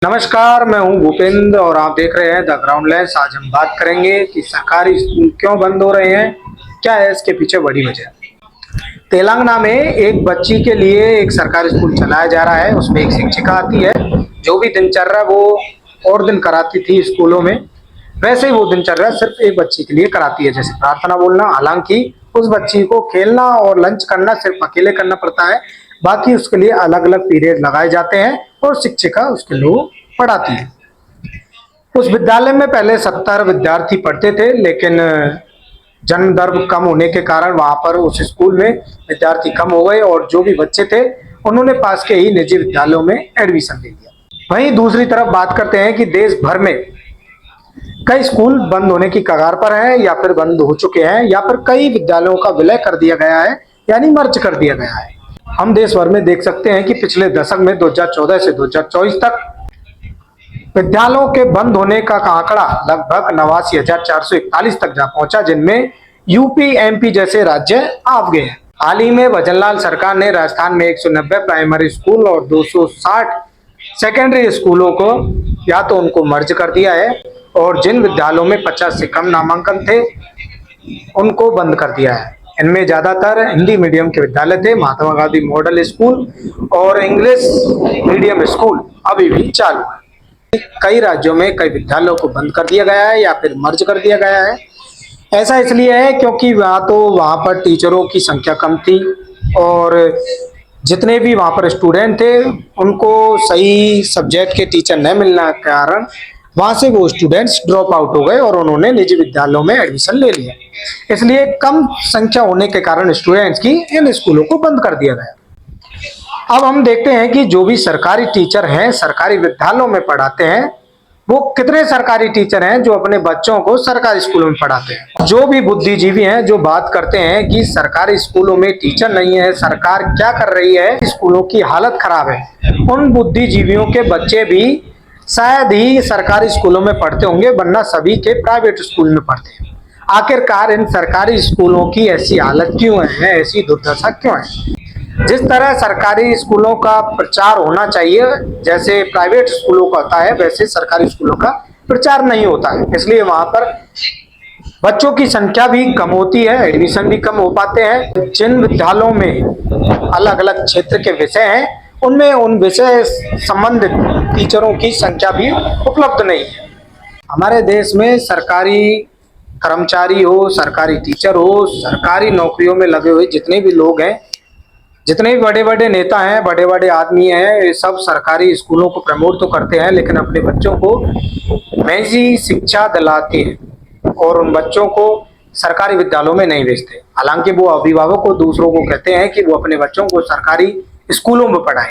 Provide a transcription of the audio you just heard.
नमस्कार, मैं हूं भूपेंद्र और आप देख रहे हैं द ग्राउंड लेंस। आज हम बात करेंगे कि सरकारी स्कूल क्यों बंद हो रहे हैं, क्या है इसके पीछे बड़ी वजह। तेलंगाना में एक बच्ची के लिए एक सरकारी स्कूल चलाया जा रहा है। उसमें एक शिक्षिका आती है, जो भी दिनचर्या वो और दिन कराती थी स्कूलों में, वैसे ही वो दिनचर्या सिर्फ एक बच्ची के लिए कराती है, जैसे प्रार्थना बोलना। हालांकि उस बच्ची को खेलना और लंच करना सिर्फ अकेले करना पड़ता है, बाकी उसके लिए अलग अलग पीरियड लगाए जाते हैं और शिक्षिका उसके लिए पढ़ाती है। उस विद्यालय में पहले 70 विद्यार्थी पढ़ते थे, लेकिन जन्म दर कम होने के कारण वहां पर उस स्कूल में विद्यार्थी कम हो गए और जो भी बच्चे थे उन्होंने पास के ही निजी विद्यालयों में एडमिशन ले लिया। वहीं दूसरी तरफ बात करते हैं कि देश भर में कई स्कूल बंद होने की कगार पर हैं या फिर बंद हो चुके हैं या फिर कई विद्यालयों का विलय कर दिया गया है, यानी मर्ज कर दिया गया है। हम देश भर में देख सकते हैं कि पिछले दशक में 2014 से 2024 तक विद्यालयों के बंद होने का आंकड़ा लगभग 89,441 तक जा पहुंचा, जिनमें यूपी एमपी जैसे राज्य आ गए हैं। हाल ही में भजनलाल सरकार ने राजस्थान में 190 प्राइमरी स्कूल और 260 सेकेंडरी स्कूलों को या तो उनको मर्ज कर दिया है और जिन विद्यालयों में 50 से कम नामांकन थे उनको बंद कर दिया है। इनमें ज्यादातर हिंदी मीडियम के विद्यालय थे। महात्मा गांधी मॉडल स्कूल और इंग्लिश मीडियम स्कूल अभी भी चालू है। कई राज्यों में कई विद्यालयों को बंद कर दिया गया है या फिर मर्ज कर दिया गया है। ऐसा इसलिए है क्योंकि वहाँ पर टीचरों की संख्या कम थी और जितने भी वहाँ पर स्टूडेंट थे उनको सही सब्जेक्ट के टीचर न मिलने के कारण वहाँ से वो स्टूडेंट्स ड्रॉप आउट हो गए और उन्होंने निजी विद्यालयों में एडमिशन ले लिया। इसलिए कम संख्या होने के कारण स्टूडेंट्स की इन स्कूलों को बंद कर दिया गया। अब हम देखते हैं कि जो भी सरकारी टीचर हैं सरकारी विद्यालयों में पढ़ाते हैं, वो कितने सरकारी टीचर हैं जो अपने बच्चों को सरकारी स्कूलों में पढ़ाते हैं। जो भी बुद्धिजीवी हैं जो बात करते हैं कि सरकारी स्कूलों में टीचर नहीं है, सरकार क्या कर रही है, स्कूलों की हालत खराब है, उन बुद्धिजीवियों के बच्चे भी शायद ही सरकारी स्कूलों में पढ़ते होंगे, वरना सभी के प्राइवेट स्कूल में पढ़ते हैं। आखिरकार इन सरकारी स्कूलों की ऐसी हालत क्यों है, ऐसी दुर्दशा क्यों है। जिस तरह सरकारी स्कूलों का प्रचार होना चाहिए, जैसे प्राइवेट स्कूलों का होता है, वैसे सरकारी स्कूलों का प्रचार नहीं होता है। इसलिए वहां पर बच्चों की संख्या भी कम होती है, एडमिशन भी कम हो पाते हैं। जिन विद्यालयों में अलग अलग क्षेत्र के विषय हैं उनमें उन विषय संबंधित टीचरों की संख्या भी उपलब्ध नहीं है। हमारे देश में सरकारी कर्मचारी हो, सरकारी टीचर हो, सरकारी नौकरियों में लगे हुए जितने भी लोग हैं, जितने भी बड़े बड़े नेता हैं, बड़े बड़े आदमी हैं, ये सब सरकारी स्कूलों को प्रमोट तो करते हैं, लेकिन अपने बच्चों को निजी शिक्षा दिलाते हैं और उन बच्चों को सरकारी विद्यालयों में नहीं भेजते। हालांकि वो अभिभावक को दूसरों को कहते हैं कि वो अपने बच्चों को सरकारी स्कूलों में पढ़ाएं।